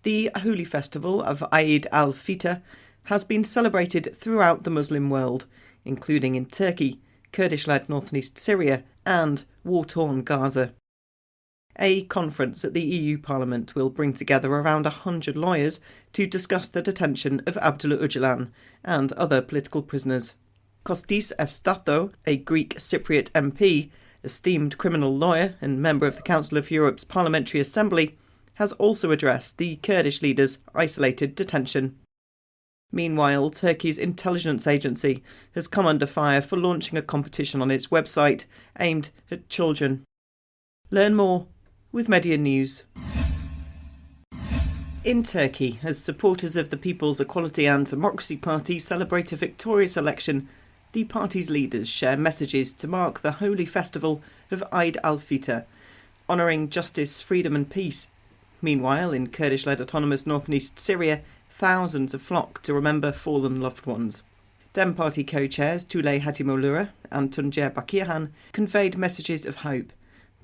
The holy festival of Eid al-Fitr has been celebrated throughout the Muslim world, including in Turkey, Kurdish-led north and east Syria, and war-torn Gaza. A conference at the EU Parliament will bring together around 100 lawyers to discuss the detention of Abdullah Öcalan and other political prisoners. Kostis Efstathou, a Greek Cypriot MP, esteemed criminal lawyer and member of the Council of Europe's Parliamentary Assembly, has also addressed the Kurdish leader's isolated detention. Meanwhile, Turkey's intelligence agency has come under fire for launching a competition on its website aimed at children. Learn more with Media News. In Turkey, as supporters of the People's Equality and Democracy Party celebrate a victorious election, the party's leaders share messages to mark the holy festival of Eid al-Fitr, honouring justice, freedom and peace. Meanwhile, in Kurdish-led autonomous north and east Syria, thousands have flocked to remember fallen loved ones. Dem Party co-chairs Tule Hatimolura and Tuncer Bakirhan conveyed messages of hope.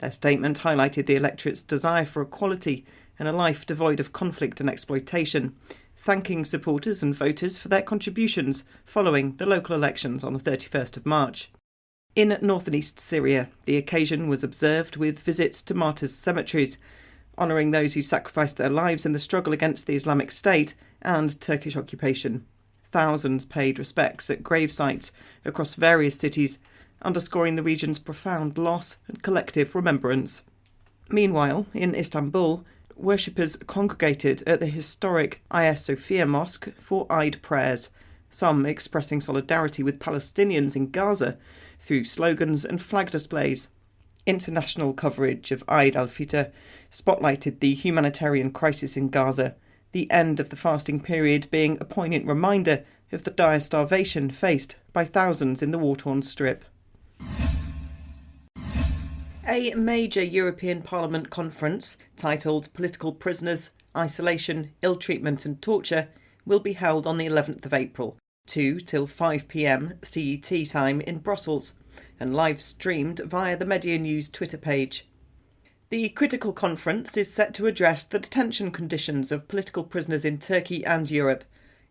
Their statement highlighted the electorate's desire for equality and a life devoid of conflict and exploitation, thanking supporters and voters for their contributions following the local elections on the 31st of March. In north and east Syria, the occasion was observed with visits to martyrs' cemeteries, honouring those who sacrificed their lives in the struggle against the Islamic State and Turkish occupation. Thousands paid respects at grave sites across various cities, underscoring the region's profound loss and collective remembrance. Meanwhile, in Istanbul, worshippers congregated at the historic Hagia Sophia Mosque for Eid prayers, some expressing solidarity with Palestinians in Gaza through slogans and flag displays. International coverage of Eid al-Fitr spotlighted the humanitarian crisis in Gaza, the end of the fasting period being a poignant reminder of the dire starvation faced by thousands in the war-torn Strip. A major European Parliament conference titled Political Prisoners, Isolation, Ill-Treatment and Torture will be held on the 11th of April, 2 till 5 p.m. CET time in Brussels, and live-streamed via the Media News Twitter page. The critical conference is set to address the detention conditions of political prisoners in Turkey and Europe,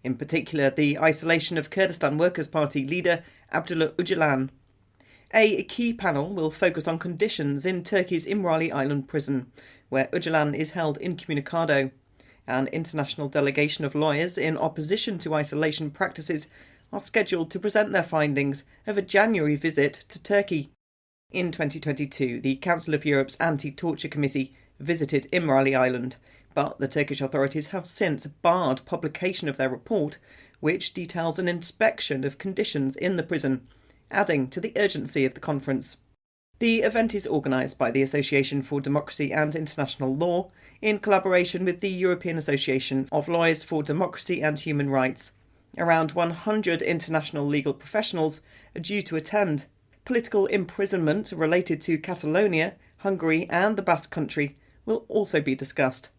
in particular the isolation of Kurdistan Workers' Party leader Abdullah Öcalan. A key panel will focus on conditions in Turkey's İmralı Island prison, where Öcalan is held incommunicado. An international delegation of lawyers in opposition to isolation practices are scheduled to present their findings of a January visit to Turkey. In 2022, the Council of Europe's Anti-Torture Committee visited İmralı Island, but the Turkish authorities have since barred publication of their report, which details an inspection of conditions in the prison, adding to the urgency of the conference. The event is organised by the Association for Democracy and International Law in collaboration with the European Association of Lawyers for Democracy and Human Rights. Around 100 international legal professionals are due to attend. Political imprisonment related to Catalonia, Hungary and the Basque Country will also be discussed.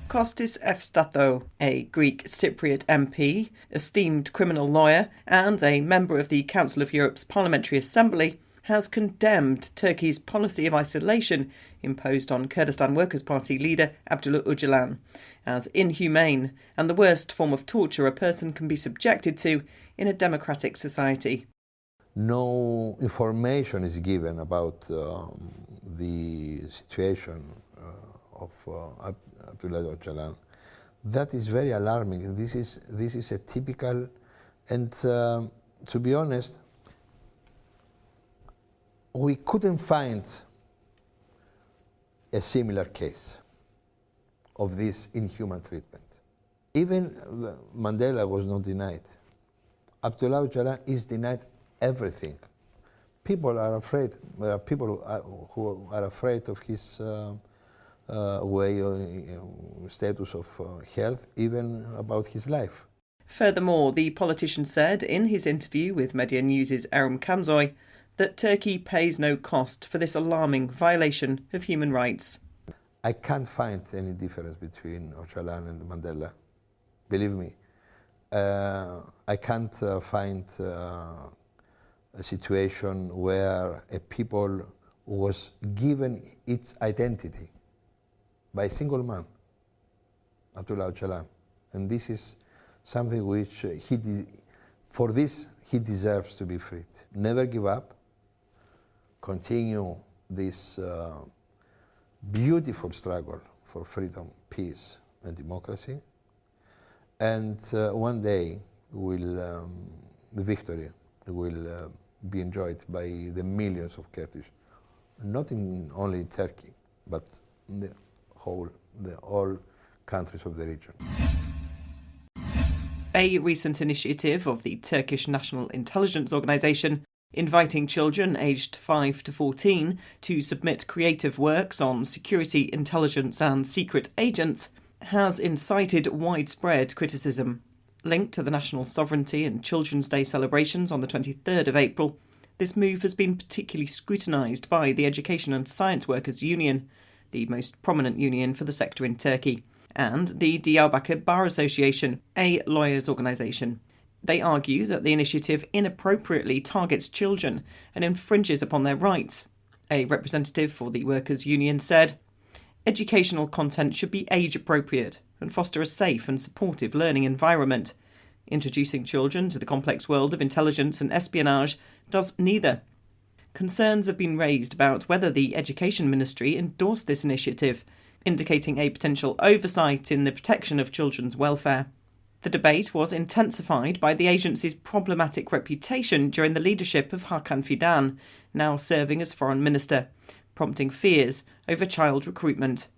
Kostis Efstathou, a Greek Cypriot MP, esteemed criminal lawyer and a member of the Council of Europe's Parliamentary Assembly, has condemned Turkey's policy of isolation imposed on Kurdistan Workers' Party leader Abdullah Öcalan as inhumane and the worst form of torture a person can be subjected to in a democratic society. No information is given about the situation of Abdullah Öcalan. That is very alarming. This is a typical, and to be honest, we couldn't find a similar case of this inhuman treatment. Even Mandela was not denied. Abdullah Öcalan is denied everything. People are afraid. There are people who are afraid of his status of health, even about his life. Furthermore, the politician said in his interview with Media News' Erim Kanzoy that Turkey pays no cost for this alarming violation of human rights. I can't find any difference between Öcalan and Mandela. Believe me. I can't find a situation where a people was given its identity by a single man, Abdullah Öcalan. And this is something which for this he deserves to be freed. Never give up. Continue this beautiful struggle for freedom, peace, and democracy. And one day the victory will be enjoyed by the millions of Kurdish, not only in Turkey, but in all countries of the region. A recent initiative of the Turkish National Intelligence Organization inviting children aged 5 to 14 to submit creative works on security, intelligence and secret agents has incited widespread criticism. Linked to the National Sovereignty and Children's Day celebrations on the 23rd of April, this move has been particularly scrutinised by the Education and Science Workers Union, the most prominent union for the sector in Turkey, and the Diyarbakir Bar Association, a lawyers' organisation. They argue that the initiative inappropriately targets children and infringes upon their rights. A representative for the workers' union said, "Educational content should be age-appropriate and foster a safe and supportive learning environment. Introducing children to the complex world of intelligence and espionage does neither." Concerns have been raised about whether the Education Ministry endorsed this initiative, indicating a potential oversight in the protection of children's welfare. The debate was intensified by the agency's problematic reputation during the leadership of Hakan Fidan, now serving as foreign minister, prompting fears over child recruitment.